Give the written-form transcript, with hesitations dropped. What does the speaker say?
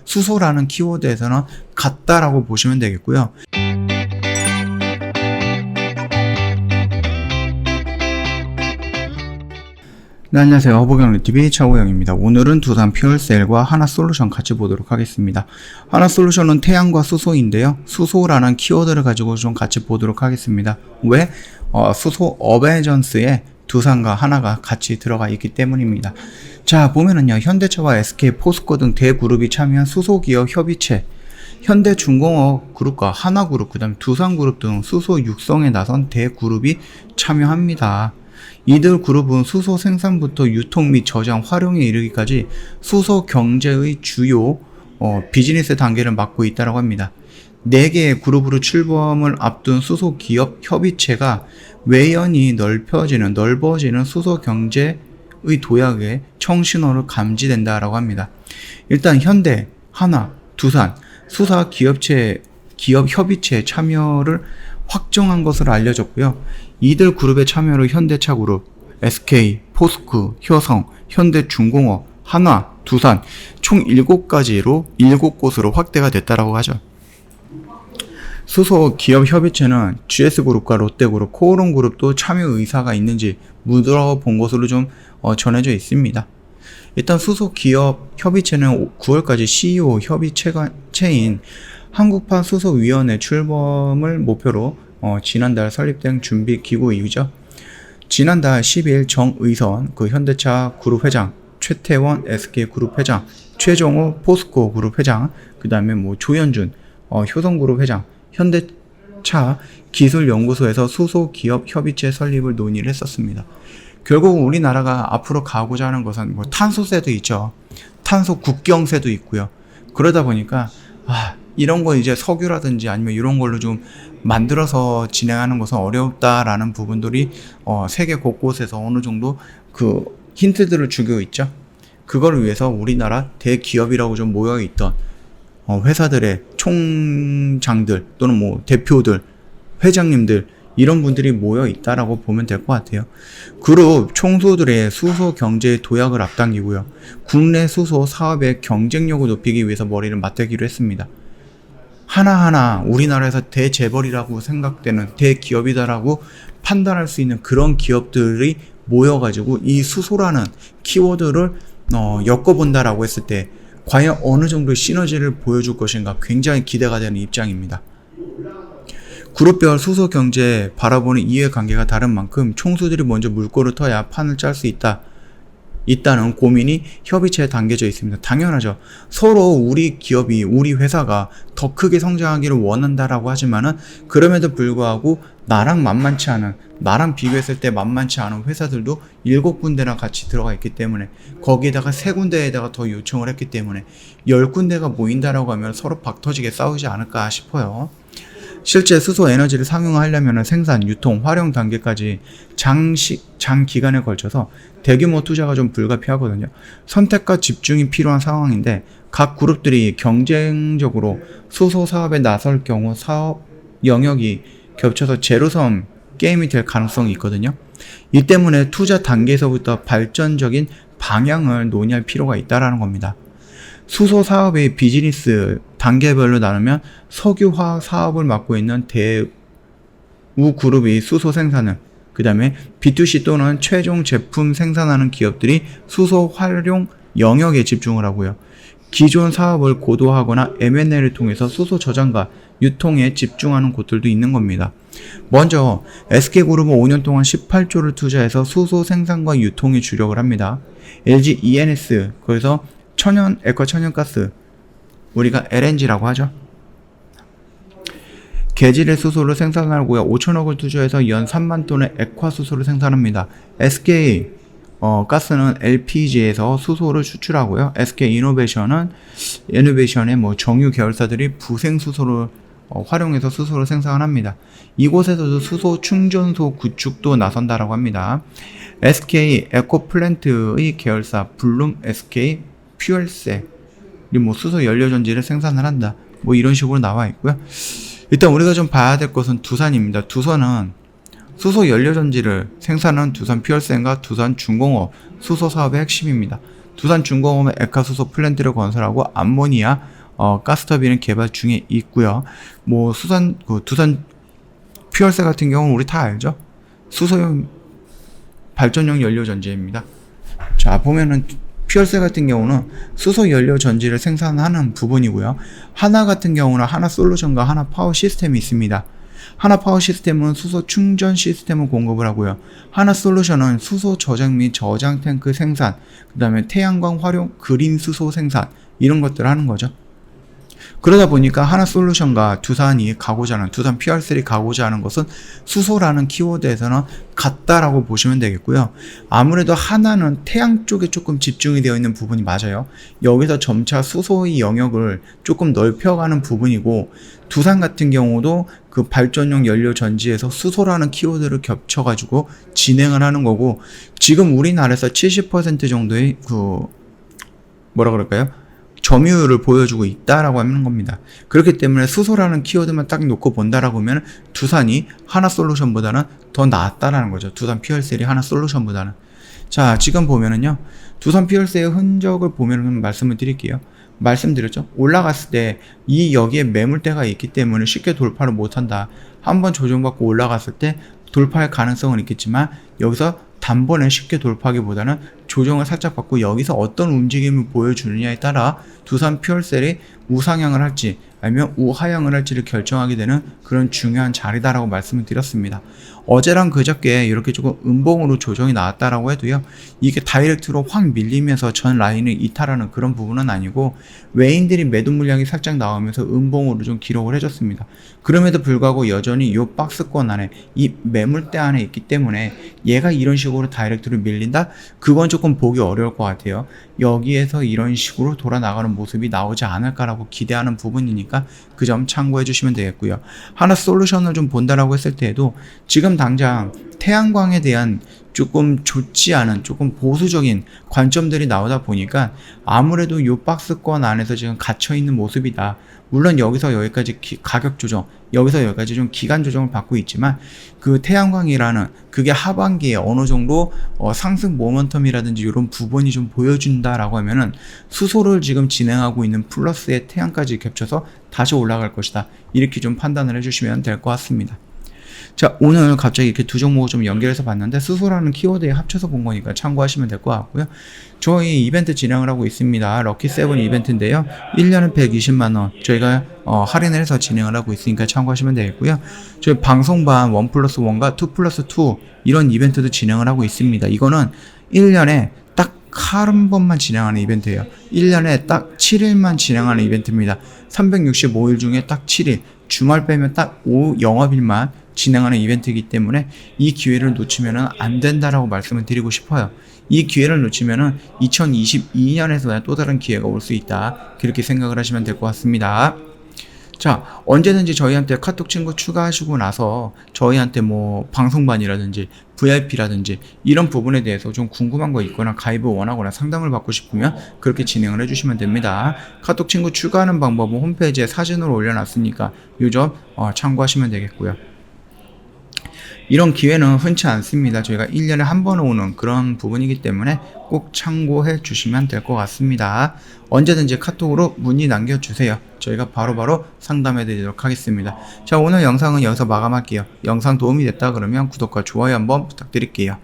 수소라는 키워드에서는 같다라고 보시면 되겠고요. 네, 안녕하세요. 허브경리TV 차우영입니다. 오늘은 두산 퓨얼셀과 하나솔루션 같이 보도록 하겠습니다. 하나솔루션은 태양과 수소인데요. 수소라는 키워드를 가지고 좀 같이 보도록 하겠습니다. 왜? 수소 어베전스에 두산과 하나가 같이 들어가 있기 때문입니다. 자, 보면은요, 현대차와 SK, 포스코 등 대그룹이 참여한 수소기업 협의체, 현대중공업 그룹과 하나그룹, 그 다음에 두산그룹 등 수소 육성에 나선 대그룹이 참여합니다. 이들 그룹은 수소 생산부터 유통 및 저장, 활용에 이르기까지 수소 경제의 주요 비즈니스 단계를 맡고 있다고 합니다. 4개의 그룹으로 출범을 앞둔 수소 기업 협의체가 외연이 넓어지는 수소 경제의 도약의 청신호를 감지된다라고 합니다. 일단 현대, 하나, 두산, 수사 기업 협의체에 참여를 확정한 것으로 알려졌고요. 이들 그룹의 참여로 현대차 그룹, SK, 포스코, 효성, 현대중공업, 한화, 두산 총 7곳으로 확대가 됐다라고 하죠. 수소 기업 협의체는 GS그룹과 롯데그룹, 코오롱그룹도 참여 의사가 있는지 물어본 것으로 좀 전해져 있습니다. 일단 수소 기업 협의체는 9월까지 CEO 협의체인 한국파 수소위원회 출범을 목표로 지난달 설립된 준비기구이죠. 지난달 10일 정의선 현대차 그룹 회장, 최태원 SK 그룹 회장, 최종호 포스코 그룹 회장, 그 다음에 조현준 효성그룹 회장, 현대차 기술연구소에서 수소 기업 협의체 설립을 논의를 했었습니다. 결국 우리나라가 앞으로 가고자 하는 것은 탄소세도 있죠. 탄소 국경세도 있고요. 그러다 보니까 이런 거 이제 석유라든지 아니면 이런 걸로 좀 만들어서 진행하는 것은 어렵다라는 부분들이 세계 곳곳에서 어느 정도 힌트들을 주고 있죠. 그걸 위해서 우리나라 대기업이라고 좀 모여있던 회사들의 총장들 또는 대표들, 회장님들 이런 분들이 모여 있다라고 보면 될 것 같아요. 그룹 총수들의 수소 경제의 도약을 앞당기고요. 국내 수소 사업의 경쟁력을 높이기 위해서 머리를 맞대기로 했습니다. 하나하나 우리나라에서 대재벌이라고 생각되는 대기업이다라고 판단할 수 있는 그런 기업들이 모여가지고 이 수소라는 키워드를 엮어본다라고 했을 때 과연 어느 정도의 시너지를 보여줄 것인가 굉장히 기대가 되는 입장입니다. 그룹별 수소 경제 바라보는 이해관계가 다른 만큼 총수들이 먼저 물꼬를 터야 판을 짤 수 있다는 고민이 협의체에 담겨져 있습니다. 당연하죠. 서로 우리 기업이, 우리 회사가 더 크게 성장하기를 원한다라고 하지만은 그럼에도 불구하고 나랑 비교했을 때 만만치 않은 회사들도 7군데나 같이 들어가 있기 때문에 거기에다가 3군데에다가 더 요청을 했기 때문에 10군데가 모인다라고 하면 서로 박터지게 싸우지 않을까 싶어요. 실제 수소 에너지를 상용화하려면 생산, 유통, 활용 단계까지 장기간에 걸쳐서 대규모 투자가 좀 불가피하거든요. 선택과 집중이 필요한 상황인데 각 그룹들이 경쟁적으로 수소 사업에 나설 경우 사업 영역이 겹쳐서 제로섬 게임이 될 가능성이 있거든요. 이 때문에 투자 단계에서부터 발전적인 방향을 논의할 필요가 있다는 겁니다. 수소 사업의 비즈니스 단계별로 나누면 석유화학 사업을 맡고 있는 대우 그룹이 수소 생산을, 그 다음에 B2C 또는 최종 제품 생산하는 기업들이 수소 활용 영역에 집중을 하고요. 기존 사업을 고도화하거나 M&A를 통해서 수소 저장과 유통에 집중하는 곳들도 있는 겁니다. 먼저 SK그룹은 5년 동안 18조를 투자해서 수소 생산과 유통에 주력을 합니다. LG ENS, 그래서 액화 천연가스, 우리가 LNG라고 하죠. 계질의 수소를 생산하고요. 5천억을 투자해서 연 3만 톤의 액화 수소를 생산합니다. SK 가스는 LPG에서 수소를 수출하고요. SK 이노베이션의 정유 계열사들이 부생 수소를 활용해서 수소를 생산합니다. 이곳에서도 수소 충전소 구축도 나선다라고 합니다. SK 에코플랜트의 계열사 블룸 SK 퓨얼셀이 수소 연료전지를 생산을 한다. 이런 식으로 나와 있고요. 일단 우리가 좀 봐야 될 것은 두산입니다. 두산은 수소 연료전지를 생산하는 두산 퓨얼셀과 두산 중공업 수소 사업의 핵심입니다. 두산중공업은 액화수소 플랜트를 건설하고 암모니아 가스터빈을 개발 중에 있고요. 뭐 두산 퓨얼셀 같은 경우는 우리 다 알죠. 수소용 발전용 연료 전지입니다. 자, 보면은 퓨얼셀 같은 경우는 수소 연료 전지를 생산하는 부분이고요. 하나 같은 경우는 하나솔루션과 하나파워 시스템이 있습니다. 하나파워 시스템은 수소 충전 시스템을 공급을 하고요. 하나솔루션은 수소 저장 및 저장 탱크 생산, 그 다음에 태양광 활용, 그린 수소 생산, 이런 것들을 하는 거죠. 그러다 보니까 하나솔루션과 두산이 가고자 하는, 두산 퓨얼셀이 가고자 하는 것은 수소라는 키워드에서는 같다라고 보시면 되겠고요. 아무래도 하나는 태양 쪽에 조금 집중이 되어 있는 부분이 맞아요. 여기서 점차 수소의 영역을 조금 넓혀가는 부분이고, 두산 같은 경우도 그 발전용 연료 전지에서 수소라는 키워드를 겹쳐가지고 진행을 하는 거고, 지금 우리나라에서 70% 정도의 점유율을 보여주고 있다라고 하는 겁니다. 그렇기 때문에 수소라는 키워드만 딱 놓고 본다라고 하면 두산이 하나솔루션보다는 더 낫다라는 거죠. 두산 퓨얼셀이 하나솔루션보다는. 자, 지금 보면은요, 두산 퓨얼셀의 흔적을 보면은 말씀을 드릴게요. 말씀드렸죠. 올라갔을 때 여기에 매물대가 있기 때문에 쉽게 돌파를 못한다. 한번 조정받고 올라갔을 때 돌파할 가능성은 있겠지만, 여기서 단번에 쉽게 돌파하기보다는 조정을 살짝 받고 여기서 어떤 움직임을 보여주느냐에 따라 두산 퓨얼셀이 우상향을 할지 아니면 우하향을 할지를 결정하게 되는 그런 중요한 자리다라고 말씀을 드렸습니다. 어제랑 그저께 이렇게 조금 음봉으로 조정이 나왔다라고 해도요, 이게 다이렉트로 확 밀리면서 전 라인을 이탈하는 그런 부분은 아니고, 외인들이 매도 물량이 살짝 나오면서 음봉으로 좀 기록을 해줬습니다. 그럼에도 불구하고 여전히 이 박스권 안에, 이 매물대 안에 있기 때문에 얘가 이런 식으로 다이렉트로 밀린다? 그건 조금 보기 어려울 것 같아요. 여기에서 이런 식으로 돌아 나가는 모습이 나오지 않을까라고 기대하는 부분이니까 그 점 참고해 주시면 되겠고요. 하나솔루션을 좀 본다라고 했을 때에도 지금 당장 태양광에 대한 조금 좋지 않은, 조금 보수적인 관점들이 나오다 보니까 아무래도 이 박스권 안에서 지금 갇혀있는 모습이다. 물론 여기서 여기까지 가격 조정, 여기서 여기까지 좀 기간 조정을 받고 있지만, 그 태양광이라는 그게 하반기에 어느 정도 상승 모멘텀이라든지 이런 부분이 좀 보여준다라고 하면은 수소를 지금 진행하고 있는 플러스의 태양까지 겹쳐서 다시 올라갈 것이다. 이렇게 좀 판단을 해주시면 될 것 같습니다. 자, 오늘 갑자기 이렇게 두 종목을 좀 연결해서 봤는데 수소라는 키워드에 합쳐서 본 거니까 참고하시면 될 것 같고요. 저희 이벤트 진행을 하고 있습니다. 럭키7 이벤트인데요. 1년에 120만원 저희가 할인을 해서 진행을 하고 있으니까 참고하시면 되겠고요. 저희 방송반 1+1과 2+2 이런 이벤트도 진행을 하고 있습니다. 이거는 1년에 딱 한 번만 진행하는 이벤트예요. 1년에 딱 7일만 진행하는 이벤트입니다. 365일 중에 딱 7일, 주말 빼면 딱 5 영업일만 진행하는 이벤트이기 때문에 이 기회를 놓치면 안 된다라고 말씀을 드리고 싶어요. 이 기회를 놓치면 2022년에서 또 다른 기회가 올 수 있다. 그렇게 생각을 하시면 될 것 같습니다. 자, 언제든지 저희한테 카톡 친구 추가하시고 나서 저희한테 뭐 방송반이라든지 VIP라든지 이런 부분에 대해서 좀 궁금한 거 있거나 가입을 원하거나 상담을 받고 싶으면 그렇게 진행을 해주시면 됩니다. 카톡 친구 추가하는 방법은 홈페이지에 사진으로 올려놨으니까 이 점 참고하시면 되겠고요. 이런 기회는 흔치 않습니다. 저희가 1년에 한 번 오는 그런 부분이기 때문에 꼭 참고해 주시면 될 것 같습니다. 언제든지 카톡으로 문의 남겨주세요. 저희가 바로바로 상담해 드리도록 하겠습니다. 자, 오늘 영상은 여기서 마감할게요. 영상 도움이 됐다 그러면 구독과 좋아요 한번 부탁드릴게요.